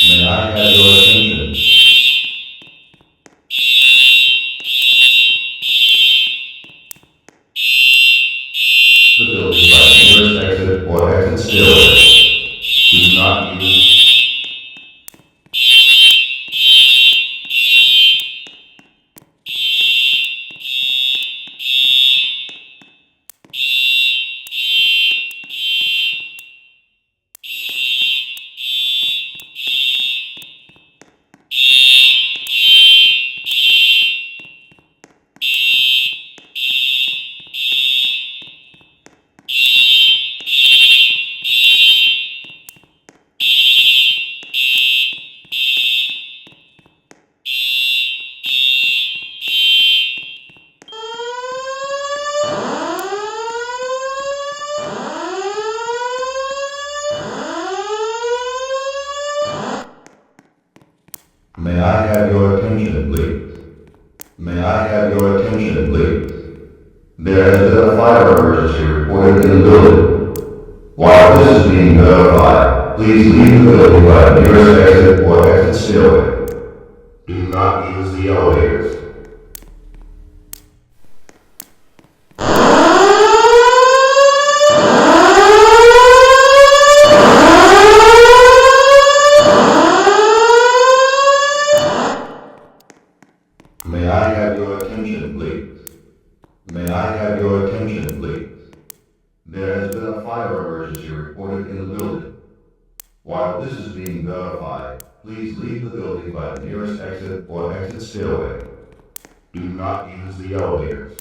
May I have your attention? The building by the nearest exit or exit stairway. Do not use. May I have your attention, please? May I have your attention, please? There has been a fire emergency reported in the building. While this is being verified, please leave the building by the nearest exit or exit stairway. Do not use the elevators. May I have your attention, please? May I have your attention, please? There has been a fire emergency reported in the building. While this is being verified, please leave the building by the nearest exit or exit stairway. Do not use the elevators.